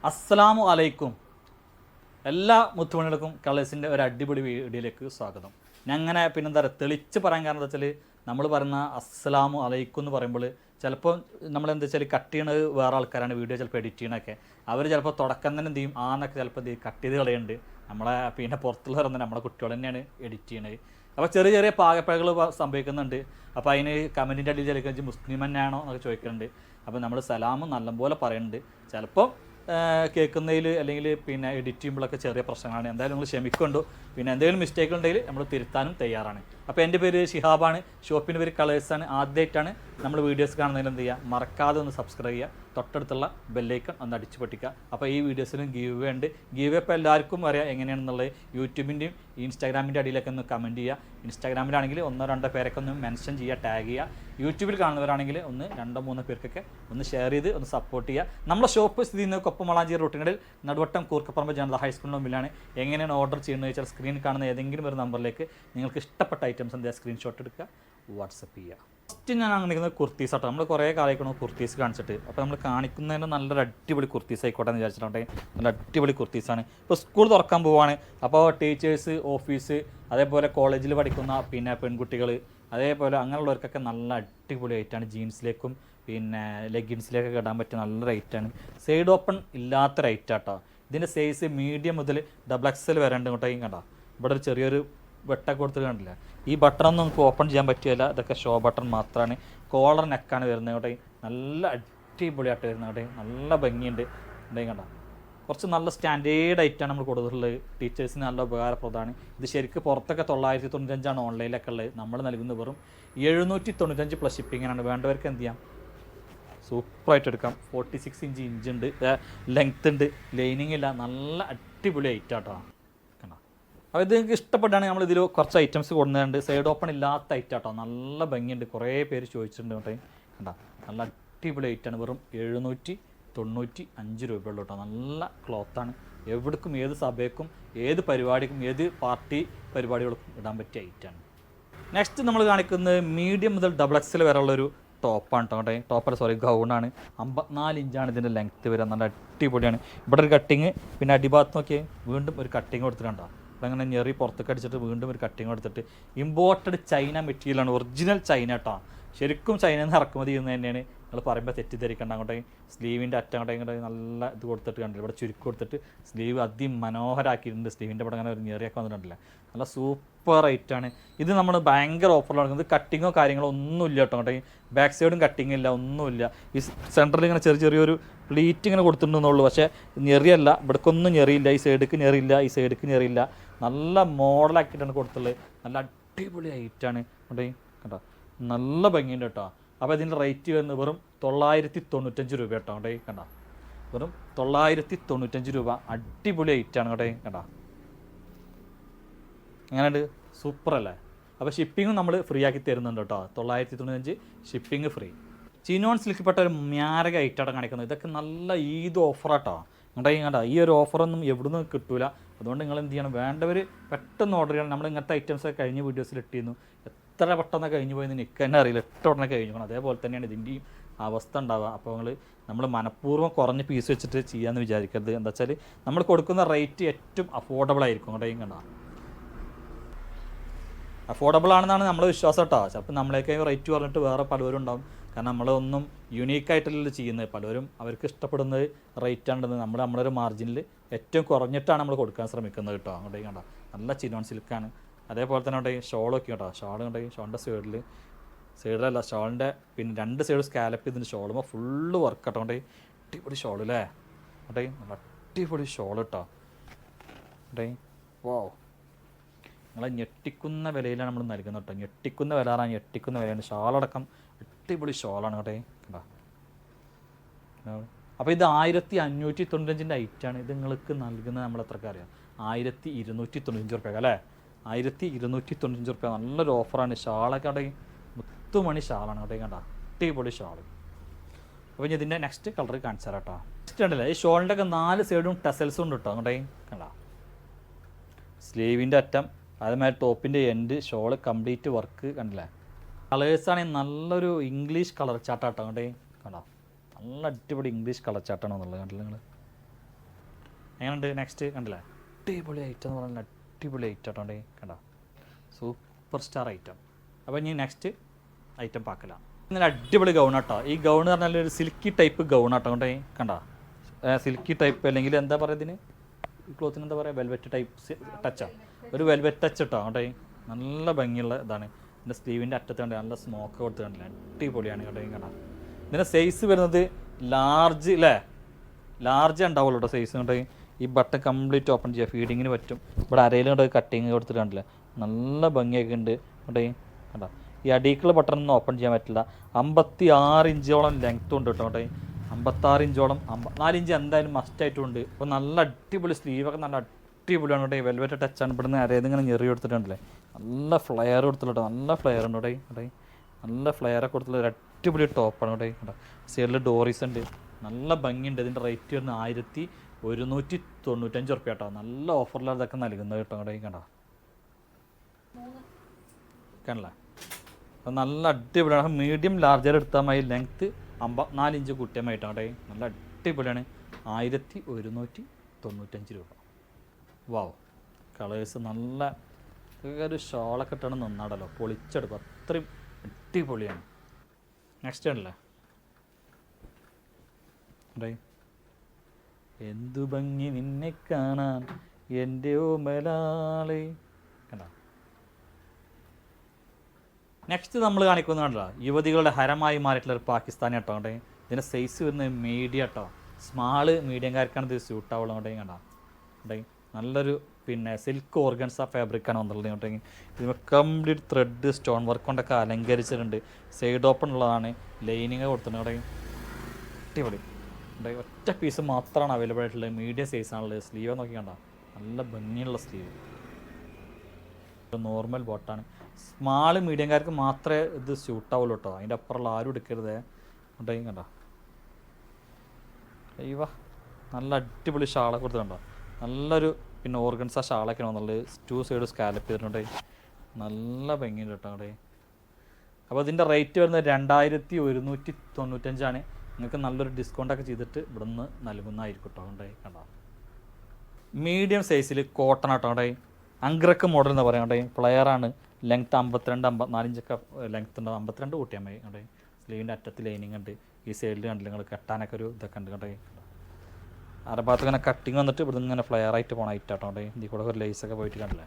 അസ്സലാമു അലൈക്കും. എല്ലാ മുത്തുമണികൾക്കും കളേഴ്സിൻ്റെ ഒരു അടിപൊളി വീഡിയോയിലേക്ക് സ്വാഗതം. ഞാൻ അങ്ങനെ പിന്നെന്താ പറയുക, തെളിച്ച് പറയാൻ കാരണം എന്താ വെച്ചാൽ നമ്മൾ പറയുന്ന അസ്സലാമു അലൈക്കും എന്ന് പറയുമ്പോൾ ചിലപ്പോൾ നമ്മളെന്താ വെച്ചാൽ കട്ട് ചെയ്യണത് വേറെ ആൾക്കാരാണ്, വീഡിയോ ചിലപ്പോൾ എഡിറ്റ് ചെയ്യണമൊക്കെ. അവർ ചിലപ്പോൾ തുടക്കം തന്നെ എന്ത് ചെയ്യും, ആന്നൊക്കെ ചിലപ്പോൾ കട്ട് ചെയ്ത് കളയുന്നുണ്ട്. നമ്മളെ പിന്നെ പുറത്തുള്ളവർ തന്നെ നമ്മളെ കുട്ടികൾ തന്നെയാണ് എഡിറ്റ് ചെയ്യണത്. അപ്പോൾ ചെറിയ ചെറിയ പാകപ്പഴകൾ സംഭവിക്കുന്നുണ്ട്. അപ്പോൾ അതിന് കമൻറ്റിൻ്റെ അടിയിൽ ചിലപ്പോൾ മുസ്ലിം തന്നെയാണോ എന്നൊക്കെ ചോദിക്കുന്നുണ്ട്. അപ്പോൾ നമ്മൾ സലാമും നല്ലപോലെ പറയുന്നുണ്ട്. ചിലപ്പോൾ കേൾക്കുന്നതിൽ അല്ലെങ്കിൽ പിന്നെ എഡിറ്റ് ചെയ്യുമ്പോഴൊക്കെ ചെറിയ പ്രശ്നങ്ങളാണ്. എന്തായാലും നിങ്ങൾ ക്ഷമിക്കുന്നുണ്ടോ. പിന്നെ എന്തെങ്കിലും മിസ്റ്റേക്ക് ഉണ്ടെങ്കിൽ നമ്മൾ തിരുത്താനും തയ്യാറാണ്. അപ്പോൾ എൻ്റെ പേര് ഷിഹാബാണ്, ഷോപ്പിൻ്റെ പേര് കളേഴ്സാണ്. ആദ്യമായിട്ടാണ് നമ്മൾ വീഡിയോസ് കാണുന്നതിൽ എന്ത് ചെയ്യുക, മറക്കാതെ ഒന്ന് സബ്സ്ക്രൈബ് ചെയ്യുക, തൊട്ടടുത്തുള്ള ബെല്ലൈക്കൺ ഒന്ന് അടിച്ചു പൊട്ടിക്കുക. അപ്പോൾ ഈ വീഡിയോസിലും ഗീവ് വേ ഉണ്ട്. ഗീവ് ഇപ്പോൾ എല്ലാവർക്കും അറിയാം എങ്ങനെയാണെന്നുള്ളത്. യൂട്യൂബിൻ്റെയും ഇൻസ്റ്റാഗ്രാമിൻ്റെ അടിയിലൊക്കെ ഒന്ന് കമൻറ്റ് ചെയ്യുക. ഇൻസ്റ്റാഗ്രാമിലാണെങ്കിൽ 1-2 പേരൊക്കെ ഒന്ന് മെൻഷൻ ചെയ്യുക, ടാഗ് ചെയ്യുക. യൂട്യൂബിൽ കാണുന്നവരാണെങ്കിൽ 1-2-3 പേർക്കൊക്കെ ഒന്ന് ഷെയർ ചെയ്ത് ഒന്ന് സപ്പോർട്ട് ചെയ്യുക. നമ്മുടെ ഷോപ്പ് സ്ഥിതി ചെയ്യുന്നത് കൊപ്പമളാഞ്ചേരി റൂട്ടുകളിൽ നടുവട്ടം കൂർക്കപ്പറമ്പ് ജനത ഹൈസ്കൂളിൻ്റെ മുമ്പിലാണ്. എങ്ങനെയാണ് ഓർഡർ ചെയ്യുന്നത് വെച്ചാൽ സ്ക്രീനിൽ കാണുന്ന ഏതെങ്കിലും ഒരു നമ്പറിലേക്ക് നിങ്ങൾക്ക് ഇഷ്ടപ്പെട്ട ഐറ്റംസ് എന്താ സ്ക്രീൻഷോട്ട് എടുക്കുക, വാട്സപ്പ് ചെയ്യുക. ഫസ്റ്റ് ഞാൻ കാണിക്കുന്നത് കുർത്തീസ് ആട്ടോ. നമ്മൾ കുറേ കാലമായിക്കണോ കുർത്തീസ് കാണിച്ചിട്ട്. അപ്പോൾ നമ്മൾ കാണിക്കുന്നതിന് നല്ലൊരു അടിപൊളി കുർത്തീസ് ആയിക്കോട്ടെ എന്ന് വിചാരിച്ചിട്ടുണ്ടെങ്കിൽ നല്ല അടിപൊളി കുർത്തീസാണ്. ഇപ്പോൾ സ്കൂൾ തുറക്കാൻ പോവുകയാണ്. അപ്പോൾ ടീച്ചേഴ്സ്, ഓഫീസ്, അതേപോലെ കോളേജിൽ പഠിക്കുന്ന പിന്നെ പെൺകുട്ടികൾ, അതേപോലെ അങ്ങനെയുള്ളവർക്കൊക്കെ നല്ല അടിപൊളി റേറ്റാണ്. ജീൻസിലേക്കും പിന്നെ ലെഗിൻസിലേക്കൊക്കെ ഇടാൻ പറ്റിയ നല്ല റേറ്റാണ്. സൈഡ് ഓപ്പൺ ഇല്ലാത്ത റേറ്റാട്ടോ. ഇതിൻ്റെ സൈസ് മീഡിയം മുതൽ XXL വരെ ഉണ്ട്. ഇങ്ങോട്ടേക്കും കണ്ടോ, ഇവിടെ ഒരു ചെറിയൊരു വെട്ടൊക്കെ കൊടുത്തിട്ട് കണ്ടില്ല. ഈ ബട്ടണൊന്നും നമുക്ക് ഓപ്പൺ ചെയ്യാൻ പറ്റില്ല. ഇതൊക്കെ ഷോ ബട്ടൺ മാത്രമാണ്. കോളർ നെക്കാണ് വരുന്നത്. ഇവിടെ നല്ല അടിപൊളിയായിട്ട് വരുന്നത്. ഇവിടെ നല്ല ഭംഗിയുണ്ട്. ഇവിടെ കണ്ടോ, കുറച്ച് നല്ല സ്റ്റാൻഡേർഡ് ആയിട്ടാണ് നമ്മൾ കൊടുത്തിട്ടുള്ളത്. ടീച്ചേഴ്സിന് നല്ല ഉപകാരപ്രദമാണ്. ഇത് ശരിക്കും പുറത്തൊക്കെ 995 ഓൺലൈനിലൊക്കെ ഉള്ളത്. നമ്മൾ നൽകുന്നത് വെറും 795 പ്ലസ് ഷിപ്പിങ്ങിനാണ്. വേണ്ടവർക്ക് എന്ത് ചെയ്യാം, സൂപ്പറായിട്ട് എടുക്കാം. 46 ഇഞ്ച് ഉണ്ട്, ലെങ്ത് ഉണ്ട്, ലൈനിങ് ഇല്ല. നല്ല അടിപൊളി ഐറ്റാട്ടോ. കണ്ടോ, അപ്പോൾ ഇത് നിങ്ങൾക്ക് ഇഷ്ടപ്പെട്ടാണ് നമ്മൾ ഇതിൽ കുറച്ച് ഐറ്റംസ് കൊടുക്കുന്നുണ്ട്. സൈഡ് ഓപ്പൺ ഇല്ലാത്ത ഐറ്റാട്ടോ. നല്ല ഭംഗിയുണ്ട്. കുറേ പേര് ചോദിച്ചിട്ടുണ്ട് കേട്ടോ. കണ്ടോ, നല്ല അടിപൊളി ഐറ്റാണ്. വെറും 795 രൂപയുള്ളൂ കേട്ടോ. നല്ല ക്ലോത്താണ്. എവിടേക്കും ഏത് സഭയ്ക്കും ഏത് പരിപാടിക്കും ഏത് പാർട്ടി പരിപാടികൾക്കും ഇടാൻ പറ്റിയ ഐറ്റാണ്. നെക്സ്റ്റ് നമ്മൾ കാണിക്കുന്നത് മീഡിയം മുതൽ XXL വരെയുള്ളൊരു ടോപ്പാണ് കേട്ടോ. ടോപ്പല്ല, ഗൗണാണ്. 54 ഇഞ്ചാണ് ഇതിൻ്റെ ലെങ്ത്ത് വരിക. നല്ല അടിപൊളിയാണ്. ഇവിടെ ഒരു കട്ടിങ്, പിന്നെ അടിഭാഗത്ത് നോക്കിയാൽ വീണ്ടും ഒരു കട്ടിങ് കൊടുത്തിട്ടുണ്ടോ. അപ്പോൾ അങ്ങനെ ഞെറി പുറത്തേക്ക് അടിച്ചിട്ട് വീണ്ടും ഒരു കട്ടിങ് കൊടുത്തിട്ട് ഇമ്പോർട്ടഡ് ചൈന മെറ്റീരിയലാണ്. ഒറിജിനൽ ചൈന കേട്ടോ. ശരിക്കും ചൈനയിൽ നിന്ന് ഇറക്കുമതി ചെയ്യുന്നത് തന്നെയാണ്. നിങ്ങൾ പറയുമ്പോൾ തെറ്റിദ്ധരിക്കേണ്ട. അങ്ങോട്ടേ സ്ലീവിൻ്റെ അറ്റം അങ്ങോട്ടേ നല്ല ഇത് കൊടുത്തിട്ട് കണ്ടില്ല, ഇവിടെ ചുരുക്കി കൊടുത്തിട്ട് സ്ലീവ് അതിമനോഹരമാക്കിയിട്ടുണ്ട്. സ്ലീവിൻ്റെ ഇവിടെ അങ്ങനെ ഒരു ഞെറിയൊക്കെ വന്നിട്ടുണ്ടല്ലേ. നല്ല സൂപ്പർ റേറ്റാണ്. ഇത് നമ്മൾ ഭയങ്കര ഓഫറിൽ നടക്കുന്നത്. കട്ടിങ്ങോ കാര്യങ്ങളോ ഒന്നുമില്ല കേട്ടോ. അങ്ങോട്ടേ ബാക്ക് സൈഡും കട്ടിങ് ഇല്ല, ഒന്നുമില്ല. ഈ സെൻറ്ററിൽ ഇങ്ങനെ ചെറിയൊരു പ്ലീറ്റ് ഇങ്ങനെ കൊടുത്തിട്ടുണ്ടെന്നുള്ളൂ. പക്ഷേ ഞെറിയല്ല, ഇവിടേക്കൊന്നും ഞെറിയില്ല. ഈ സൈഡിലേക്ക് ഞെറിയില്ല, ഈ സൈഡിലേക്ക് ഞെറിയില്ല. നല്ല മോഡലാക്കിയിട്ടാണ് കൊടുത്തുള്ളത്. നല്ല അടിപൊളി ഐറ്റാണ്. അങ്ങോട്ടേ കേട്ടോ, നല്ല ഭംഗിയുണ്ട് കേട്ടോ. അപ്പോൾ ഇതിൻ്റെ റേറ്റ് വരുന്നത് വെറും 995 രൂപ കേട്ടോ. കേട്ടോ കണ്ടോ, വെറും 995 രൂപ. അടിപൊളി ഐറ്റാണ് കേട്ടോ. കണ്ടോ, എങ്ങനെയുണ്ട്, സൂപ്പർ അല്ലേ. അപ്പോൾ ഷിപ്പിങ്ങും നമ്മൾ ഫ്രീ ആക്കി തരുന്നുണ്ട് കേട്ടോ. 995 ഷിപ്പിംഗ് ഫ്രീ. ചിനോൺ സിൽക്കിൽപ്പെട്ട ഒരു മ്യാരക ഐറ്റാണ് കാണിക്കുന്നത്. ഇതൊക്കെ നല്ല ഈദ് ഓഫറാട്ടോ. കണ്ടോ, ഈ ഒരു ഓഫറൊന്നും എവിടുന്ന് കിട്ടൂല. അതുകൊണ്ട് നിങ്ങൾ എന്ത് ചെയ്യണം, വേണ്ടവർ പെട്ടെന്ന് ഓർഡർ ചെയ്യണം. നമ്മൾ ഇങ്ങനത്തെ ഐറ്റംസൊക്കെ കഴിഞ്ഞ വീഡിയോസിൽ ഇട്ടിരുന്നു. എത്ര പെട്ടെന്ന് കഴിഞ്ഞു പോയെന്ന് എനിക്ക് തന്നെ അറിയില്ല. എത്ര ഉടനെ കഴിഞ്ഞു. അതേപോലെ തന്നെയാണ് ഇതിൻ്റെയും അവസ്ഥ ഉണ്ടാവുക. അപ്പോൾ നമ്മൾ മനഃപൂർവ്വം കുറഞ്ഞ പീസ് വെച്ചിട്ട് ചെയ്യാമെന്ന് വിചാരിക്കരുത്. എന്താ വെച്ചാൽ നമ്മൾ കൊടുക്കുന്ന റേറ്റ് ഏറ്റവും അഫോർഡബിൾ ആയിരിക്കും. അങ്ങോട്ടേക്കും കണ്ടോ, അഫോർഡബിൾ ആണെന്നാണ് നമ്മളെ വിശ്വാസം കേട്ടോ. ചിലപ്പോൾ നമ്മളേക്കായി റേറ്റ് പറഞ്ഞിട്ട് വേറെ പലവരും ഉണ്ടാവും. കാരണം നമ്മളൊന്നും യുണീക്കായിട്ടല്ലല്ലോ ചെയ്യുന്നത്. പലരും അവർക്ക് ഇഷ്ടപ്പെടുന്നത് റേറ്റാണെന്ന് നമ്മളൊരു മാർജിനിൽ ഏറ്റവും കുറഞ്ഞിട്ടാണ് നമ്മൾ കൊടുക്കാൻ ശ്രമിക്കുന്നത് കേട്ടോ. അങ്ങോട്ടേക്കും കണ്ടോ, നല്ല ചിനോൺ സിൽക്കാണ്. അതേപോലെ തന്നെ അവിടെ ഷോളൊക്കെ കേട്ടോ. ഷോൾ കണ്ടെങ്കിൽ ഷോളിൻ്റെ സൈഡിലല്ല, ഷോളിൻ്റെ പിന്നെ 2 സൈഡ് സ്കാലപ്പ് ചെയ്തിട്ട് ഷോളുമ്പോൾ ഫുള്ള് വർക്ക് കേട്ടോ. കൊണ്ടേ അടിപൊളി ഷോൾ അല്ലേ. കേട്ടേ നല്ല അടിപൊളി ഷോൾ കേട്ടോ. കേട്ടേ വോ, നിങ്ങളെ ഞെട്ടിക്കുന്ന വിലയിലാണ് നമ്മൾ നൽകുന്നത് കേട്ടോ. ഞെട്ടിക്കുന്ന വിലയാണ്, ഞെട്ടിക്കുന്ന വിലയാണ്. ഷാളടക്കം അടിപൊളി ഷോളാണ് കേട്ടോ. കേട്ടോ, അപ്പോൾ ഇത് 1595 ഐറ്റാണ്. ഇത് നിങ്ങൾക്ക് നൽകുന്നത് നമ്മൾ എത്രക്ക് അറിയാം, 1295 റുപ്യ അല്ലേ. 1295 റുപ്യ. നല്ലൊരു ഓഫറാണ്. ഷാളൊക്കെ അവിടെ മുത്തുമണി ഷാളാണ് കേട്ടോ. കണ്ട അടിപൊളി ഷാൾ. അപ്പോൾ ഇനി ഇതിൻ്റെ നെക്സ്റ്റ് കളർ കാണിച്ചു തരാം കേട്ടോ. നെക്സ്റ്റ് ഉണ്ടല്ലേ, ഈ ഷോളിൻ്റെ ഒക്കെ 4 സൈഡും ടെസൽസും ഉണ്ട് കേട്ടോ. അങ്ങോട്ടേ കണ്ട സ്ലീവിൻ്റെ അറ്റം, അതേമാതിരി ടോപ്പിൻ്റെ എൻഡ്, ഷോള് കംപ്ലീറ്റ് വർക്ക് കണ്ടില്ലേ. കളേഴ്സാണെങ്കിൽ നല്ലൊരു ഇംഗ്ലീഷ് കളർ ചാട്ടാട്ടോ. അങ്ങോട്ടേ കണ്ടോ, നല്ല അടിപൊളി ഇംഗ്ലീഷ് കളർ ചാട്ടാണെന്നുള്ളത് കണ്ടില്ല നിങ്ങൾ. എങ്ങനെയുണ്ട് നെക്സ്റ്റ് കണ്ടില്ലേ അടിപൊളി ഐറ്റം എന്ന് പറഞ്ഞാൽ അടിപൊളി ഐറ്റം ആട്ടോണ്ടേ കണ്ടോ സൂപ്പർ സ്റ്റാർ ഐറ്റം. അപ്പോൾ ഇനി നെക്സ്റ്റ് ഐറ്റം പാക്കലാണ്. ഇന്നലെ അടിപൊളി ഗൗണാട്ടോ. ഈ ഗൗൺ പറഞ്ഞാൽ ഒരു സിൽക്കി ടൈപ്പ് ഗൗണാട്ടോ കൊണ്ടേ കണ്ടോ സിൽക്കി ടൈപ്പ് അല്ലെങ്കിൽ എന്താ പറയുക ഇതിന് ഈ ക്ലോത്തിന് എന്താ പറയുക വെൽവെറ്റ് ടൈപ്പ് ടച്ചാണ് ഒരു വെൽവെറ്റ് ടച്ച് ഇട്ടോ കേട്ടോ നല്ല ഭംഗിയുള്ള ഇതാണ്. ഇതിൻ്റെ സ്ലീവിൻ്റെ അറ്റത്ത് കണ്ട് നല്ല സ്മോക്ക് കൊടുത്ത് കണ്ടില്ല അടിപൊളിയാണ് കേട്ടോ കാണാം. ഇതിൻ്റെ സൈസ് വരുന്നത് ലാർജ് അല്ലേ ലാർജ് ഉണ്ടാവുള്ളൂ കേട്ടോ സൈസ് കണ്ടോ. ഈ ബട്ടൺ കംപ്ലീറ്റ് ഓപ്പൺ ചെയ്യുക ഫീഡിങ്ങിന് പറ്റും. ഇവിടെ അരയിൽ കണ്ടോ കട്ടിങ് കൊടുത്തിട്ട് കണ്ടില്ല നല്ല ഭംഗിയൊക്കെ ഉണ്ട് കേട്ടോ കണ്ടോ. ഈ അടീക്കുള്ള ബട്ടണൊന്നും ഓപ്പൺ ചെയ്യാൻ പറ്റില്ല. 56 ഇഞ്ചോളം ലെങ്ത്തും ഉണ്ട് കേട്ടോ കേട്ടോ 56 ഇഞ്ചോളം 54 ഇഞ്ച് എന്തായാലും മസ്റ്റായിട്ടും ഉണ്ട്. അപ്പോൾ നല്ല അടിപൊളി സ്ലീവൊക്കെ നല്ല അടിപൊളിയാണ് കേട്ടോ. വെൽവെറ്റ് ടച്ചാണ്. ഇവിടുന്ന് അരയിൽ ഇങ്ങനെ ഞെറി കൊടുത്തിട്ടുണ്ടല്ലേ നല്ല ഫ്ലെയർ കൊടുത്തില്ല കേട്ടോ നല്ല ഫ്ലെയർ ഉണ്ട് കേട്ടോ കേട്ടോ നല്ല ഫ്ലെയറൊക്കെ കൊടുത്തുള്ള ഒരു അടിപൊളി ടോപ്പാണ് കേട്ടോ കേട്ടോ. സൈഡിൽ ഡോറീസ് ഉണ്ട് നല്ല ഭംഗിയുണ്ട്. ഇതിൻ്റെ റേറ്റ് വരുന്നത് 1195 റുപ്യ കേട്ടോ. നല്ല ഓഫറിലാണ് ഇതൊക്കെ നൽകുന്നത് കേട്ടോ കേട്ടോ കണ്ടോ കണ്ടല്ലേ. അപ്പോൾ നല്ല അടിപൊളിയാണ്. മീഡിയം ലാർജർ എടുത്താൽ മതി. ലെങ്ത്ത് 54 ഇഞ്ച് കുട്ടിയമായിട്ടാണ് കേട്ടോ നല്ല അടിപൊളിയാണ്. 1195 രൂപ. വാവ് കളേഴ്സ് നല്ല ഒരു ഷോളൊക്കെ ഇട്ടാണ് നന്നാടല്ലോ പൊളിച്ചെടുക്കും അത്രയും അടിപൊളിയാണ്. നെക്സ്റ്റ് ആണല്ലേ എന്തു ഭംഗി നിന്നെ കാണാൻ എൻ്റെ ഓമലാളെ കണ്ടോ. നെക്സ്റ്റ് നമ്മൾ കാണിക്കുന്നതാണല്ലോ യുവതികളുടെ ഹരമായി മാറിയിട്ടുള്ള ഒരു പാകിസ്ഥാനി കേട്ടോ കണ്ടേ. ഇതിൻ്റെ സൈസ് വരുന്നത് മീഡിയം കേട്ടോ സ്മാള് മീഡിയംകാർക്കാണ് ഇത് സ്യൂട്ടാവുള്ളത് കേട്ടോ കണ്ടോ കണ്ടേ. നല്ലൊരു പിന്നെ സിൽക്ക് ഓർഗൻസ ഫാബ്രിക്കാണ് വന്നിട്ടുള്ളത് കേട്ടോ. ഇത് കംപ്ലീറ്റ് ത്രെഡ് സ്റ്റോൺ വർക്ക് കൊണ്ടൊക്കെ അലങ്കരിച്ചിട്ടുണ്ട്. സൈഡ് ഓപ്പൺ ഉള്ളതാണ്. ലൈനിങ് കൊടുത്തിട്ടുണ്ട് കേട്ടോ അടിപൊളി. ഒറ്റ പീസ് മാത്രമാണ് അവൈലബിൾ ആയിട്ടുള്ളത്. മീഡിയം സൈസാണുള്ളത്. സ്ലീവ് നോക്കി കണ്ടോ നല്ല ഭംഗിയുള്ള സ്ലീവ്. നോർമൽ ബോട്ടാണ്. സ്മാള് മീഡിയംകാർക്ക് മാത്രമേ ഇത് സ്യൂട്ടാവുള്ളൂ കേട്ടോ. അതിൻ്റെ അപ്പുറമുള്ള ആരും എടുക്കരുതേ കേട്ടോ കണ്ടോ. അയ്യവ നല്ല അടിപൊളി ഷാളൊക്കെ കൊടുത്തിട്ടുണ്ടോ നല്ലൊരു പിന്നെ ഓർഗൻസ ഷാളൊക്കെ വന്നുള്ളത്. 2 സൈഡ് സ്കാലപ്പ് ചെയ്തിട്ടുണ്ട് നല്ല ഭംഗിയുണ്ട് കേട്ടോ അവിടെ. അപ്പോൾ ഇതിൻ്റെ റേറ്റ് വരുന്നത് 2195 നിങ്ങൾക്ക് നല്ലൊരു ഡിസ്കൗണ്ടൊക്കെ ചെയ്തിട്ട് ഇവിടെ നിന്ന് നൽകുന്നതായിരിക്കും കേട്ടോ ഉണ്ടായി കണ്ടോ. മീഡിയം സൈസിൽ കോട്ടൺ ആട്ടോ ഉണ്ടായി. അങ്ക്രക്ക് മോഡൽ എന്ന് പറയാം ഉണ്ടായി. പ്ലെയറാണ്. ലെങ്ത്ത് 52 54 ഇഞ്ചൊക്കെ ലെങ്ത്ത് ഉണ്ട്. 52 കൂട്ടിയാൽ മതി ഉണ്ടായി. സ്ലീവിൻ്റെ അറ്റത്ത് ലൈനിങ് ഉണ്ട്. ഈ സൈഡിൽ കണ്ടില്ല നിങ്ങൾ കെട്ടാനൊക്കെ ഒരു ഇതൊക്കെ ഉണ്ട് കേട്ടോ. അരഭാഗത്ത് ഇങ്ങനെ കട്ടിങ് വന്നിട്ട് ഇവിടെ നിന്ന് ഇങ്ങനെ ഫ്ലെയർ ആയിട്ട് പോകണം ഐറ്റാട്ടോ ഉണ്ടായി. ഇതിൽ കൂടെ ഒരു ലേസൊക്കെ പോയിട്ട് കണ്ടില്ലേ.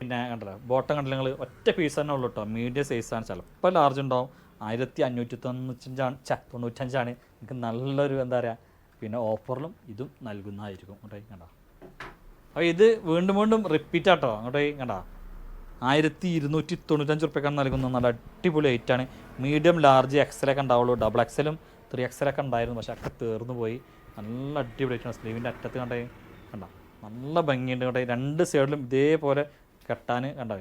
പിന്നെ കണ്ടില്ല ബോട്ടം കണ്ടില്ല നിങ്ങൾ ഒറ്റ പീസ് തന്നെ ഉള്ളൂ കേട്ടോ. മീഡിയം സൈസാണ്. ചിലപ്പോൾ ലാർജ് ഉണ്ടാവും. 1595 നിങ്ങൾക്ക് നല്ലൊരു എന്താ പറയുക പിന്നെ ഓഫറിലും ഇതും നൽകുന്നതായിരിക്കും അങ്ങോട്ടേ കണ്ടോ. അപ്പോൾ ഇത് വീണ്ടും വീണ്ടും റിപ്പീറ്റ് ആട്ടോ അങ്ങോട്ടേ കണ്ടോ. 1295 റുപ്യക്കാണ് നൽകുന്നത്. നല്ല അടിപൊളി ഐറ്റാണ്. മീഡിയം ലാർജ് എക്സലൊക്കെ ഉണ്ടാവുള്ളൂ. ഡബിൾ എക്സലും 3 എക്സലൊക്കെ ഉണ്ടായിരുന്നു പക്ഷേ ഒക്കെ തീർന്നു പോയി. നല്ല അടിപൊളി ഐറ്റാണ്. സ്ലീവിൻ്റെ അറ്റത്ത് കണ്ടേ കണ്ടോ നല്ല ഭംഗിയുണ്ട് കേട്ടോ. 2 സൈഡിലും ഇതേപോലെ കെട്ടാൻ കണ്ടോ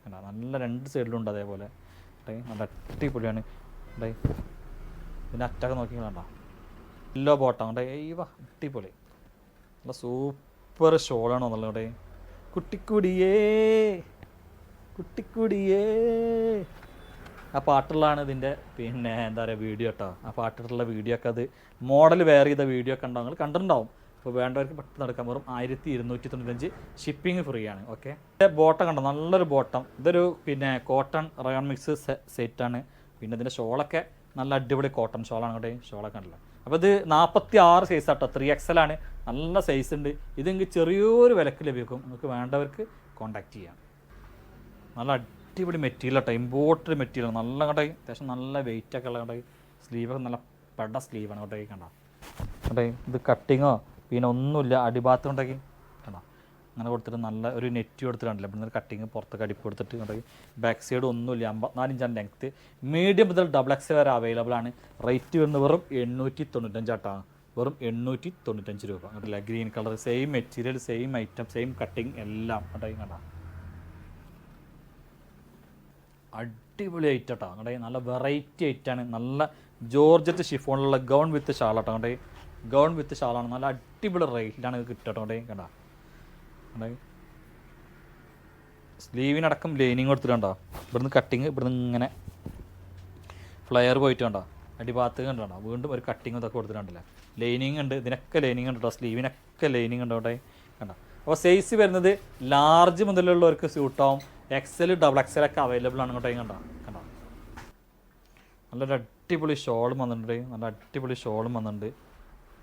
കണ്ടോ നല്ല 2 സൈഡിലും ഉണ്ട് അതേപോലെ നല്ല അടിപൊളിയാണ് ഡേ. പിന്നെ അറ്റൊക്കെ നോക്കി കണ്ടോ എല്ലോ ബോട്ടം കണ്ടേ അയ്യവ അടിപൊളി നല്ല സൂപ്പർ ഷോളാണ് വന്നുള്ളത് ഇവിടെ. കുട്ടിക്കുടിയേ കുട്ടിക്കുടിയേ ആ പാട്ടുള്ളതാണ് ഇതിൻ്റെ പിന്നെ എന്താ പറയുക വീഡിയോ കേട്ടോ. ആ പാട്ടിട്ടുള്ള വീഡിയോ ഒക്കെ അത് മോഡൽ വെയർ ചെയ്ത വീഡിയോ ഒക്കെ ഉണ്ടാവും നിങ്ങൾ കണ്ടിട്ടുണ്ടാവും. അപ്പോൾ വേണ്ടവർക്ക് പെട്ടെന്ന് എടുക്കാൻ വെറും 1295 ഷിപ്പിംഗ് ഫ്രീ ആണ്. ഓക്കെ ബോട്ടം കണ്ടോ നല്ലൊരു ബോട്ടം. ഇതൊരു പിന്നെ കോട്ടൺ റയോൺ മിക്സ് സെറ്റാണ്. പിന്നെ ഇതിൻ്റെ ഷോളൊക്കെ നല്ല അടിപൊളി കോട്ടൺ ഷോളാണ് കേട്ടോ. ഷോളൊക്കെ ഉണ്ടല്ലോ. അപ്പോൾ ഇത് 46 സൈസ് ആട്ടോ. 3 എക്സലാണ്. നല്ല സൈസ് ഉണ്ട്. ഇത് നിങ്ങൾക്ക് ചെറിയൊരു വിലക്ക് ലഭിക്കും. നിങ്ങൾക്ക് വേണ്ടവർക്ക് കോൺടാക്റ്റ് ചെയ്യാം. നല്ല അടിപൊളി മെറ്റീരിയൽ കേട്ടോ. ഇമ്പോർട്ടഡ് മെറ്റീരിയൽ നല്ല കേട്ടോ. അത്യാവശ്യം നല്ല വെയിറ്റ് ഒക്കെ ഉള്ള കേട്ടോ. സ്ലീവൊക്കെ നല്ല പെട സ്ലീവാണ് കേട്ടോ. കണ്ടോ കേട്ടോ. ഇത് കട്ടിങ്ങോ പിന്നെ ഒന്നുമില്ല. അടിഭാഗത്ത് കൊണ്ടൊക്കെ കണ്ടോ അങ്ങനെ കൊടുത്തിട്ട് നല്ല ഒരു നെറ്റ് കൊടുത്തിട്ടുണ്ടല്ലോ. ഇവിടെ നിന്ന് കട്ടിങ് പുറത്തൊക്കെ അടിപ്പ് കൊടുത്തിട്ട് കണ്ടോ. ബാക്ക് സൈഡ് ഒന്നുമില്ല. 54 ഇഞ്ചാണ് ലെങ്ത്ത്. മീഡിയം മുതൽ ഡബിൾ എക്സ് വരെ അവൈലബിൾ ആണ്. റേറ്റ് വരുന്നത് വെറും 895 ആട്ടാണ്. വെറും 895 രൂപ കണ്ടില്ല. Green colour same material same item same cutting എല്ലാം കേട്ടോ കണ്ടോ. അടിപൊളി ഐറ്റം കേട്ടോ കണ്ടേ. നല്ല വെറൈറ്റി ഐറ്റാണ്. നല്ല ജോർജറ്റ് ഷിഫോണിലുള്ള ഗൗൺ വിത്ത് ഷാൾ കേട്ടോ കണ്ടേ. ഗൗൺ വിത്ത് ഷാളാണ്. നല്ല അടിപൊളി റേറ്റിലാണ് ഇത് കിട്ടുക കേട്ടോ കണ്ടോ കണ്ടേ. സ്ലീവിനടക്കം ലൈനിങ് കൊടുത്തിട്ടുണ്ടോ. ഇവിടുന്ന് കട്ടിങ് ഇവിടുന്ന് ഇങ്ങനെ ഫ്ലെയർ പോയിട്ട് കണ്ടോ അടിഭാഗത്ത് കണ്ടോ വീണ്ടും ഒരു കട്ടിങ് ഇതൊക്കെ കൊടുത്തിട്ടുണ്ടല്ലേ. ലൈനിങ് ഉണ്ട്, ഇതിനൊക്കെ ലൈനിങ് ഉണ്ട് കേട്ടോ, സ്ലീവിനൊക്കെ ലൈനിങ് ഉണ്ട് അവിടെ കണ്ടോ. അപ്പോൾ സൈസ് വരുന്നത് ലാർജ് മുതലുള്ളവർക്ക് സ്യൂട്ടാവും, എക്സൽ ഡബിൾ എക്സൽ ഒക്കെ അവൈലബിൾ ആണ് കേട്ടോ. കണ്ടോ കണ്ടോ നല്ലൊരു അടിപൊളി ഷോളും വന്നിട്ടുണ്ട്, നല്ല അടിപൊളി ഷോളും വന്നിട്ടുണ്ട്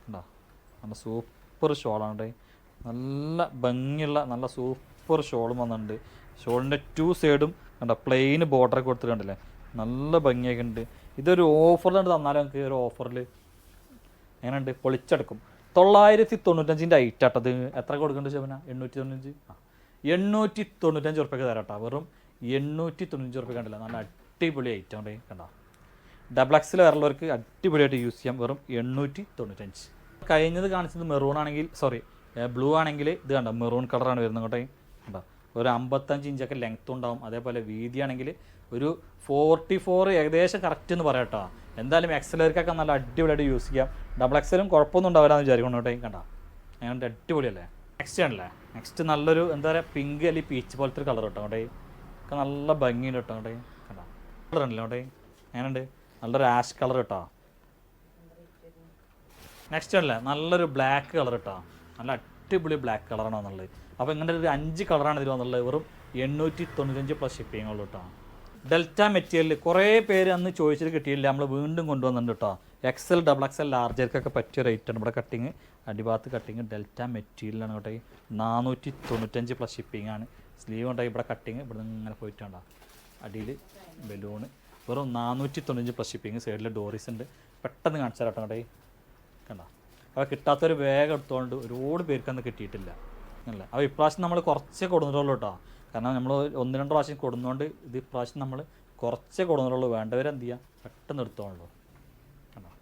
കണ്ടോ. നല്ല സൂപ്പർ ഷോളാണ്, നല്ല ഭംഗിയുള്ള നല്ല സൂപ്പർ ഷോളും വന്നിട്ടുണ്ട്. ഷോളിൻ്റെ 2 സൈഡും കണ്ടോ പ്ലെയിൻ ബോർഡറൊക്കെ കൊടുത്തിട്ടുണ്ടല്ലേ, നല്ല ഭംഗിയൊക്കെ ഉണ്ട്. ഇതൊരു ഓഫറിൽ തന്നാലും നമുക്ക് ഒരു ഓഫറിൽ എങ്ങനെയുണ്ട്, പൊളിച്ചെടുക്കും. 995 ഐറ്റാട്ടത്. എത്ര കൊടുക്കുന്നുണ്ട് ശോഭന? 895. 895 ഉറുപ്പ്യക്ക് തരാം കേട്ടോ, വെറും 895 ഉറുപ്പ്യ. കണ്ടില്ല, നല്ല അടിപൊളി ഐറ്റം ഉണ്ട് കണ്ടോ. ഡബിൾ എക്സിൽ വരള്ളവർക്ക് അടിപൊളിയായിട്ട് യൂസ് ചെയ്യാം, വെറും 895. കഴിഞ്ഞത് കാണിച്ചത് മെറൂൺ ആണെങ്കിൽ, സോറി ബ്ലൂ ആണെങ്കിൽ ഇത് കണ്ടോ മെറൂൺ കളറാണ് വരുന്നത് കേട്ടോ. കണ്ടോ ഒരു 55 ഇഞ്ചൊക്കെ ലെങ്ത്തും ഉണ്ടാവും, അതേപോലെ വീതിയാണെങ്കിൽ ഒരു 44 ഏകദേശം കറക്റ്റ് എന്ന് പറയാം കേട്ടോ. എന്തായാലും എക്സലർക്കൊക്കെ നല്ല അടിപൊളിയായിട്ട് യൂസ് ചെയ്യാം. ഡബിൾ എക്സലും കുഴപ്പമൊന്നും ഉണ്ടാവില്ലെന്ന് വിചാരിക്കണം കേട്ടോ. കണ്ടോ അങ്ങനെ അടിപൊളിയല്ലേ. നെക്സ്റ്റ് ആണല്ലേ, നെക്സ്റ്റ് നല്ലൊരു എന്താ പറയുക പിങ്ക് അല്ലെങ്കിൽ പീച്ച് പോലത്തെ ഒരു കളർ കേട്ടോ കേട്ടോ. ഒക്കെ നല്ല ഭംഗിയുണ്ട് കേട്ടോ കേട്ടോ. കണ്ടോ കളർ ഉണ്ടല്ലോ കേട്ടോ, അങ്ങനെയുണ്ട് നല്ലൊരു ആഷ് കളർ കേട്ടോ. നെക്സ്റ്റ് ആണല്ലേ നല്ലൊരു ബ്ലാക്ക് കളർ കേട്ടോ, നല്ല അടിപൊളി ബ്ലാക്ക് കളറാണ് വന്നുള്ളത്. അപ്പോൾ ഇങ്ങനെ ഒരു 5 കളറാണ് ഇതിൽ വന്നുള്ളത്, വെറും 895 പ്ലസ് ഷിപ്പിംഗ് ഉള്ളൂ കേട്ടോ. ഡെൽറ്റ മെറ്റീരിയൽ കുറേ പേര് അന്ന് ചോദിച്ചിട്ട് കിട്ടിയില്ല, നമ്മൾ വീണ്ടും കൊണ്ടുവന്നിട്ടുണ്ട് കേട്ടോ. എക്സൽ ഡബിൾ എക്സൽ ലാർജർക്കൊക്കെ പറ്റിയ റേറ്റാണ്. ഇവിടെ കട്ടിങ് അടിഭാഗത്ത് കട്ടിങ് ഡെൽറ്റ മെറ്റീരിയലാണ് കേട്ടോ. 495 പ്ലസ് ഷിപ്പിംഗ് ആണ്. സ്ലീവ് ഉണ്ടായി ഇവിടെ കട്ടിങ് ഇവിടെ നിന്ന് ഇങ്ങനെ പോയിട്ടുണ്ടോ, അടിയിൽ ബലൂണ്, വെറും 495 പ്ലസ് ഷിപ്പിംഗ്. സൈഡിൽ ഡോറീസ് ഉണ്ട്, പെട്ടെന്ന് കാണിച്ചാൽ കേട്ടോ കേട്ടോ. കണ്ടോ അപ്പോൾ കിട്ടാത്തൊരു വേഗം എടുത്തുകൊണ്ട് ഒരുപാട് പേർക്കൊന്നും കിട്ടിയിട്ടില്ല അല്ലേ. അപ്പോൾ ഇപ്രാവശ്യം നമ്മൾ കുറച്ചേ കൊടുന്നിട്ടുള്ളൂ കേട്ടോ, കാരണം നമ്മൾ 1-2 പ്രാവശ്യം കൊടുന്നുകൊണ്ട് ഇത് ഇപ്രാവശ്യം നമ്മൾ കുറച്ചേ കൊടുന്നിട്ടുള്ളൂ. വേണ്ടവരെന്ത് ചെയ്യുക, പെട്ടെന്ന് എടുത്തോളൂ കണ്ടോ.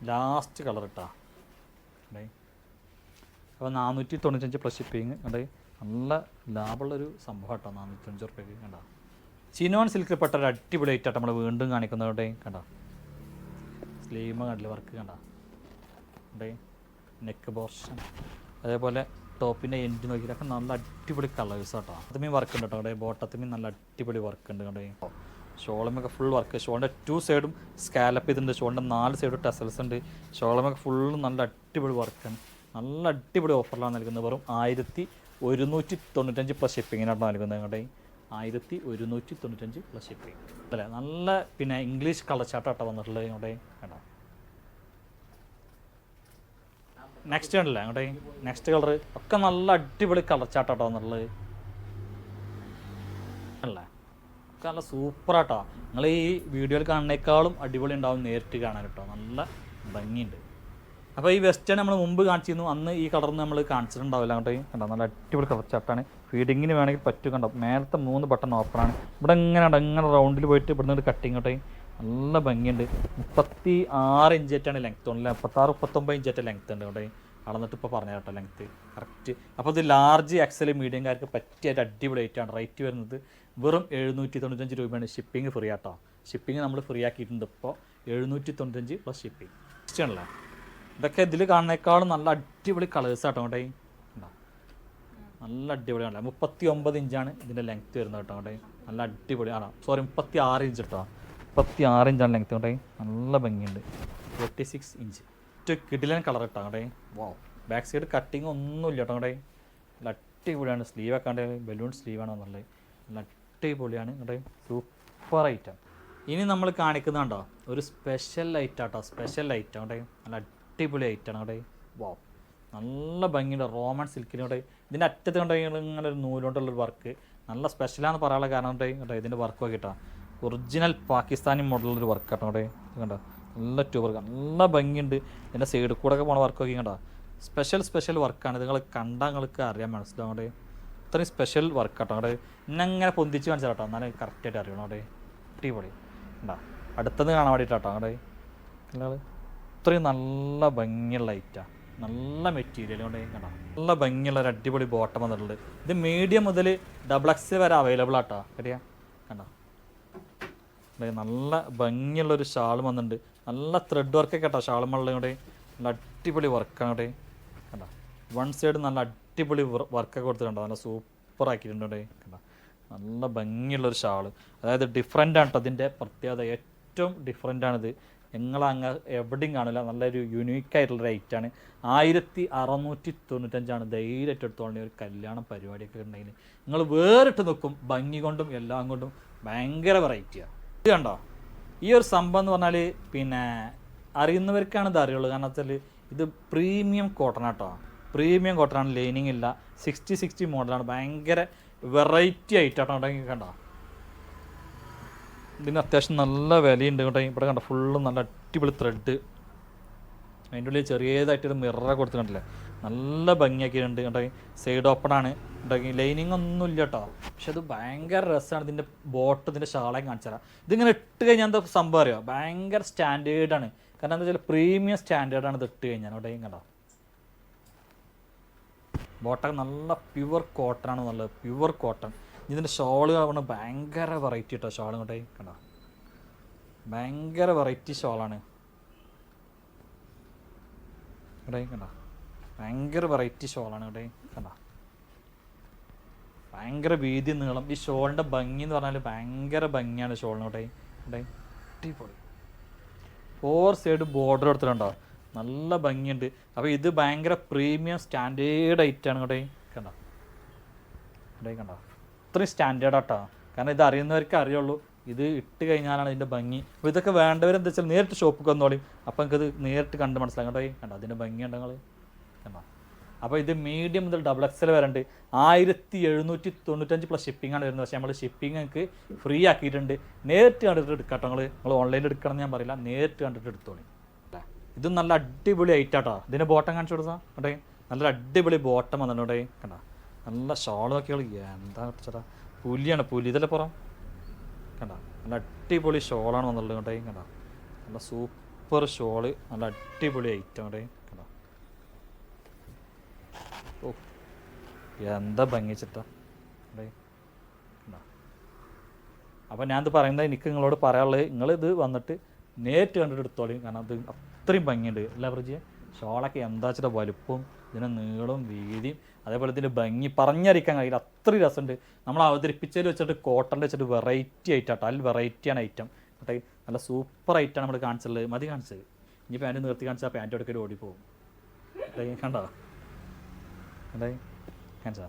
ലാസ്റ്റ് കളർ ഇട്ടാ അല്ലേ. അപ്പോൾ 495 പ്ലസ് ഷിപ്പിങ് അല്ലേ, നല്ല ലാഭമുള്ളൊരു സംഭവം കേട്ടോ. 495 ഉറുപ്പ്യക്ക് കണ്ടോ. ചിനോൺ സിൽക്കിൽ പെട്ട ഒരു അടിപൊളി ഐറ്റാണ് നമ്മൾ വീണ്ടും കാണിക്കുന്നതോടെ കണ്ടോ. സ്ലീമ കണ്ടില്ല വർക്ക് കണ്ടോ ഉണ്ടേ, നെക്ക് പോർഷൻ അതേപോലെ ടോപ്പിൻ്റെ എൻഡ് നോക്കിയിട്ടൊക്കെ നല്ല അടിപൊളി കളേഴ്സ് കേട്ടോ. അതുമേ വർക്ക് ഉണ്ട് കേട്ടോ അവിടെ, ബോട്ടത്തുമേ നല്ല അടിപൊളി വർക്ക് ഉണ്ട് കണ്ടോ. ഷോളമൊക്കെ ഫുൾ വർക്ക്, ഷോളിൻ്റെ 2 സൈഡും സ്കാലപ്പ് ചെയ്തിട്ടുണ്ട്, ഷോളിൻ്റെ 4 സൈഡും ടെസൽസ് ഉണ്ട്. ഷോളമൊക്കെ ഫുള്ള് നല്ല അടിപൊളി വർക്കാണ്, നല്ല അടിപൊളി ഓഫറിലാണ് നൽകുന്നത്. വെറും 1195 പ്ലസ് ഷിപ്പിങ്ങിനാണ് നൽകുന്നത് കണ്ടേ. 1195 പ്ലസ് ഷിപ്പിംഗ് അല്ലേ. നല്ല പിന്നെ ഇംഗ്ലീഷ് കളർ ചാർട്ടാട്ടോ വന്നിട്ടുള്ളത് ഇങ്ങോട്ടേ കേട്ടോ. നെക്സ്റ്റ് ഉണ്ടല്ലേ അങ്ങോട്ടേ, നെക്സ്റ്റ് കളർ ഒക്കെ നല്ല അടിപൊളി കളർ ചാർട്ടാട്ടോ വന്നിട്ടുള്ളത് അല്ലേ. ഒക്കെ നല്ല സൂപ്പറാട്ടോ. നിങ്ങൾ ഈ വീഡിയോയിൽ കാണുന്നേക്കാളും അടിപൊളി ഉണ്ടാവും നേരിട്ട് കാണാൻ കേട്ടോ, നല്ല ഭംഗിയുണ്ട്. അപ്പോൾ ഈ വെസ്റ്റേൺ നമ്മൾ മുമ്പ് കാണിച്ചിരുന്നു, അന്ന് ഈ കളർന്ന് നമ്മൾ കാണിച്ചിട്ടുണ്ടാവില്ല അങ്ങോട്ടേ കണ്ടോ. നല്ല അടിപൊളി കളർ ചാർട്ടാണ്, ഫീഡിങ്ങിന് വേണമെങ്കിൽ പറ്റും കണ്ടോ. മേലത്തെ 3 ബട്ടൺ ഓപ്പണാണ്, ഇവിടെ ഇങ്ങനെ റൗണ്ടിൽ പോയിട്ട് ഇവിടെ നിന്ന് കട്ടിങ് കേട്ടോ. നല്ല ഭംഗിയുണ്ട്. 36 ഇഞ്ചായിട്ടാണ് ലെങ്ത്ത് ഉണ്ടല്ലേ, 36-39 ഇഞ്ചായിട്ട് ലെങ്ത്ത് ഉണ്ട് കേട്ടോ. അളന്നിട്ട് ഇപ്പോൾ പറഞ്ഞ കേട്ടോ ലെങ്ത്ത് കറക്റ്റ്. അപ്പോൾ ഇത് ലാർജ് എക്സൽ മീഡിയംകാർക്ക് പറ്റിയായിട്ട് അടിപൊളി ആയിട്ടാണ്. റേറ്റ് വരുന്നത് വെറും 795 രൂപയാണ്. ഷിപ്പിംഗ് ഫ്രീ ആട്ടോ, ഷിപ്പിംഗ് നമ്മൾ ഫ്രീ ആക്കിയിട്ടുണ്ട് ഇപ്പോൾ. 795 പ്ലസ് ഷിപ്പിംഗ്. ഇഷ്ടമാണല്ലേ. ഇതൊക്കെ ഇതിൽ കാണുന്നേക്കാളും നല്ല അടിപൊളി കളേഴ്സ് ആട്ടോ കേട്ടോ. നല്ല അടിപൊളിയാണ്. 39 ഇഞ്ചാണ് ഇതിൻ്റെ ലെങ്ത്ത് വരുന്നത് കേട്ടോ കേട്ടോ. നല്ല അടിപൊളി ആണോ, സോറി 36 ഇഞ്ച് കേട്ടോ. 36 ഇഞ്ചാണ് ലെങ്ത്ത് കേട്ടോ. നല്ല ഭംഗിയുണ്ട്. 46 ഇഞ്ച് കിടിലൻ കളർ കേട്ടോ കേട്ടോ. വാ ബാക്ക് സൈഡ് കട്ടിങ് ഒന്നുമില്ല കേട്ടോ കേട്ടോ. നല്ല അടിപൊളിയാണ്. സ്ലീവ് ആക്കാണ്ട് ബലൂൺ സ്ലീവാണ് നല്ലത്, നല്ല അടിപൊളിയാണ് കേട്ടോ. Super item. ഇനി നമ്മൾ കാണിക്കുന്നുണ്ടോ ഒരു സ്പെഷ്യൽ ഐറ്റം കേട്ടോ, സ്പെഷ്യൽ ഐറ്റം കേട്ടോ. നല്ല അടിപൊളി ഐറ്റമാണ് കേട്ടോ. വാ നല്ല ഭംഗിയുണ്ട്. റോമൻ സിൽക്കിനോടെ ഇതിൻ്റെ അറ്റത്ത് കണ്ടെങ്കിൽ ഇങ്ങനെ ഒരു നൂലുകൊണ്ടുള്ളൊരു വർക്ക് നല്ല സ്പെഷ്യലാണെന്ന് പറയാനുള്ള കാരണം കേട്ടോ. ഇതിൻ്റെ വർക്ക് നോക്കിയിട്ടാ ഒറിജിനൽ പാകിസ്ഥാനി മോഡലുള്ളൊരു വർക്ക് കേട്ടോ കേട്ടോ. കണ്ടോ നല്ല ട്യൂബർ നല്ല ഭംഗിയുണ്ട്. ഇതിൻ്റെ സൈഡിൽ കൂടെ ഒക്കെ പോണ വർക്ക് നോക്കി കണ്ടോ. സ്പെഷ്യൽ വർക്കാണ്. ഇത് നിങ്ങൾ കണ്ടാൽ നിങ്ങൾക്ക് അറിയാൻ മനസ്സിലാവും കേട്ടോ. ഇത്രയും സ്പെഷ്യൽ വർക്ക് കേട്ടോ കേട്ടോ. ഇന്നങ്ങനെ പൊന്തിച്ച് കാണിച്ചാൽ കേട്ടോ, എന്നാലും കറക്റ്റായിട്ട് അറിയണം കേട്ടോ. അടിപൊളി ഉണ്ടോ. അടുത്തത് കാണാൻ വേണ്ടിയിട്ടാട്ടോ കേട്ടോ. നിങ്ങൾ ഇത്രയും നല്ല ഭംഗിയുള്ള ഐറ്റാണ്, നല്ല മെറ്റീരിയൽ കൊണ്ട് കണ്ടോ. നല്ല ഭംഗിയുള്ള ഒരു അടിപൊളി ബോട്ടം വന്നിട്ടുണ്ട്. ഇത് മീഡിയം മുതൽ ഡബിൾ എക്സ് വരെ അവൈലബിൾ ആട്ടോ കറിയാ കണ്ടോ. നല്ല ഭംഗിയുള്ളൊരു ഷാളും വന്നിട്ടുണ്ട്. നല്ല ത്രെഡ് വർക്കൊക്കെ കേട്ടോ ഷാളുമുള്ള കൂടെ. നല്ല അടിപൊളി വർക്കാണ് ഇവിടെ കണ്ടോ. 1 സൈഡ് നല്ല അടിപൊളി വർക്കൊക്കെ കൊടുത്തിട്ടുണ്ടോ, നല്ല സൂപ്പർ ആക്കിയിട്ടുണ്ട് കണ്ടോ. നല്ല ഭംഗിയുള്ളൊരു ഷാള്, അതായത് ഡിഫറെൻ്റ് ആണ് കേട്ടോ. അതിൻ്റെ പ്രത്യേകത ഏറ്റവും ഡിഫറെൻ്റ് ആണിത്. ഞങ്ങളങ്ങ് എവിടെയും കാണില്ല, നല്ലൊരു യുണീക്കായിട്ടുള്ളൊരു ഐറ്റാണ്. 1695 ധൈര്യമായിട്ട് എടുത്തോളണി. ഒരു കല്യാണ പരിപാടിയൊക്കെ ഉണ്ടെങ്കിൽ നിങ്ങൾ വേറിട്ട് നിൽക്കും, ഭംഗി കൊണ്ടും എല്ലാം കൊണ്ടും ഭയങ്കര വെറൈറ്റിയാണ്. ഇത് കണ്ടോ, ഈ ഒരു സംഭവം എന്ന് പറഞ്ഞാൽ പിന്നെ അറിയുന്നവർക്കാണ് ഇത് അറിയുള്ളൂ. കാരണം വെച്ചാൽ ഇത് പ്രീമിയം കോട്ടൺ കേട്ടോ, പ്രീമിയം കോട്ടനാണ്, ലൈനിങ് ഇല്ല, 60 മോഡലാണ്, ഭയങ്കര വെറൈറ്റി ആയിട്ടാട്ടോ. ഉണ്ടെങ്കിൽ കണ്ടോ, ഇതിന് അത്യാവശ്യം നല്ല വിലയുണ്ട് കേട്ടോ. ഇവിടെ കണ്ടോ, ഫുള്ള് നല്ല അടിപൊളി ത്രെഡ്, അതിൻ്റെ ഉള്ളിൽ ചെറിയതായിട്ടൊരു മിറർ കൊടുത്തിട്ടുണ്ടല്ലേ, നല്ല ഭംഗിയാക്കിയിട്ടുണ്ട് കേട്ടോ. സൈഡ് ഓപ്പൺ ആണ് ഉണ്ടെങ്കിൽ, ലൈനിങ് ഒന്നും ഇല്ല കേട്ടോ. പക്ഷെ അത് ഭയങ്കര രസമാണ്. ഇതിൻ്റെ ബോട്ട്, ഇതിൻ്റെ ഷാളൊക്കെ കാണിച്ചു തരാം. ഇതിങ്ങനെ ഇട്ട് കഴിഞ്ഞാൽ എന്താ സംഭവം അറിയോ, ഭയങ്കര സ്റ്റാൻഡേർഡാണ്. കാരണം എന്താ വെച്ചാൽ പ്രീമിയം സ്റ്റാൻഡേർഡാണ് ഇത് ഇട്ട് കഴിഞ്ഞാൽ. അവിടെ കണ്ടോ, ബോട്ടൊക്കെ നല്ല പ്യുവർ കോട്ടൺ ആണ്, നല്ല പ്യുവർ കോട്ടൺ. ഇതിൻ്റെ ഷോള് പറഞ്ഞാൽ ഭയങ്കര വെറൈറ്റി കേട്ടോ. ഷോൾ ഇങ്ങോട്ടേ കണ്ടോ, ഭയങ്കര വെറൈറ്റി ഷോളാണ് ഇവിടെ കണ്ടോ, ഭയങ്കര വെറൈറ്റി ഷോളാണ് ഇവിടെ കണ്ടോ, ഭയങ്കര വീതി നീളം. ഈ ഷോളിൻ്റെ ഭംഗി എന്ന് പറഞ്ഞാൽ ഭയങ്കര ഭംഗിയാണ് ഷോളിനോട്ടെ. ഇവിടെ അടിപൊളി 4 സൈഡ് ബോർഡർ എടുത്തിട്ടുണ്ടോ, നല്ല ഭംഗിയുണ്ട്. അപ്പോൾ ഇത് ഭയങ്കര പ്രീമിയം സ്റ്റാൻഡേർഡ് ഐറ്റാണ് ഇങ്ങോട്ടേ കണ്ടോ, ഇവിടെ കണ്ടോ, അത്രയും സ്റ്റാൻഡേർഡാട്ടോ. കാരണം ഇത് അറിയുന്നവർക്ക് അറിയുള്ളൂ, ഇത് ഇട്ട് കഴിഞ്ഞാലാണ് ഇതിൻ്റെ ഭംഗി. അപ്പോൾ ഇതൊക്കെ വേണ്ടവരെന്താ വെച്ചാൽ നേരിട്ട് ഷോപ്പിൽ വന്നോളിയും, അപ്പോൾ എനിക്കത് നേരിട്ട് കണ്ട് മനസ്സിലാക്കാം കേട്ടോ. കണ്ടോ അതിൻ്റെ ഭംഗിയുണ്ട് നിങ്ങൾ കണ്ടോ. അപ്പോൾ ഇത് മീഡിയം മുതൽ XXL വരെ ഉണ്ട്. 1795 പ്ലസ് ഷിപ്പിംഗ് ആണ് വരുന്നത്. പക്ഷേ നമ്മൾ ഷിപ്പിംഗ് നിങ്ങൾക്ക് ഫ്രീ ആക്കിയിട്ടുണ്ട്. നേരിട്ട് കണ്ടിട്ട് എടുക്കാട്ടോ. നിങ്ങൾ ഓൺലൈനിൽ എടുക്കണം എന്ന് ഞാൻ പറയില്ല, നേരിട്ട് കണ്ടിട്ട് എടുത്തോളി. ഇത് നല്ല അടിപൊളി ഐറ്റാട്ടോ. ഇതിൻ്റെ ബോട്ടം കാണിച്ചു കൊടുത്താൽ കേട്ടേ, നല്ല അടിപൊളി ബോട്ടം വന്നിട്ടുണ്ടേ കണ്ടോ. നല്ല ഷോൾ നോക്കിയാൽ എന്താ ചേട്ടാ, പുലിയാണ്, പുലി ഇതല്ലേ പുറം കണ്ടോ. നല്ല അടിപൊളി ഷോളാണ് വന്നുള്ളത് കേട്ടോ കണ്ടോ, നല്ല സൂപ്പർ ഷോള്, നല്ല അടിപൊളി ഐറ്റം കേട്ടോ കണ്ടോ. ഓ എന്താ ഭംഗിച്ചിട്ടാ കണ്ടോ. അപ്പോൾ ഞാനിത് പറയുന്നത് എനിക്ക് നിങ്ങളോട് പറയാനുള്ളത്, നിങ്ങളിത് വന്നിട്ട് നേരിട്ട് കണ്ടിട്ട് എടുത്തോളി. കാരണം അത് അത്രയും ഭംഗിയുണ്ട് അല്ല ഫ്രിഡ്ജ്. ഷോളൊക്കെ എന്താ വെച്ചിട്ട് വലുപ്പവും ഇതിൻ്റെ നീളവും വീതിയും അതേപോലെ ഇതിൻ്റെ ഭംഗി പറഞ്ഞറിയിക്കാൻ കഴിയില്ല, അത്രയും രസമുണ്ട്. നമ്മൾ അവതരിപ്പിച്ചതിൽ വെച്ചിട്ട് കോട്ടണിൽ വെച്ചിട്ട് വെറൈറ്റി ഐറ്റാട്ടോ, അതിൽ വെറൈറ്റിയാണ് ഐറ്റം കേട്ടോ. നല്ല സൂപ്പർ ഐറ്റാണ് നമ്മൾ കാണിച്ചുള്ളത്. മതി കാണിച്ചത്, ഇനി പാൻറ്റ് നിർത്തി കാണിച്ചാൽ പാൻറ്റ് എടുക്കൽ ഓടിപ്പോകും കണ്ടോ കണ്ടേ കാണിച്ചാ.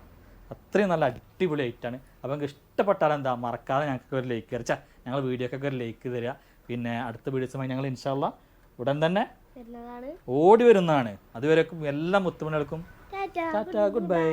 അത്രയും നല്ല അടിപൊളി ഐറ്റാണ്. അപ്പോൾ നിങ്ങൾക്ക് ഇഷ്ടപ്പെട്ടാൽ എന്താ മറക്കാതെ ഞങ്ങൾക്ക് ഒരു ലൈക്ക് തരിച്ചാൽ ഞങ്ങൾ വീഡിയോക്കൊക്കെ ഒരു ലൈക്ക് തരിക. പിന്നെ അടുത്ത വീഡിയോസുമായി ഞങ്ങൾ ഇൻഷാ അല്ലാഹ് ഉടൻ തന്നെ ഓടി വരുന്നതാണ്. അതുവരേക്കും എല്ലാ മുത്തുമണികൾക്കും ടാറ്റാ, ഗുഡ് ബൈ.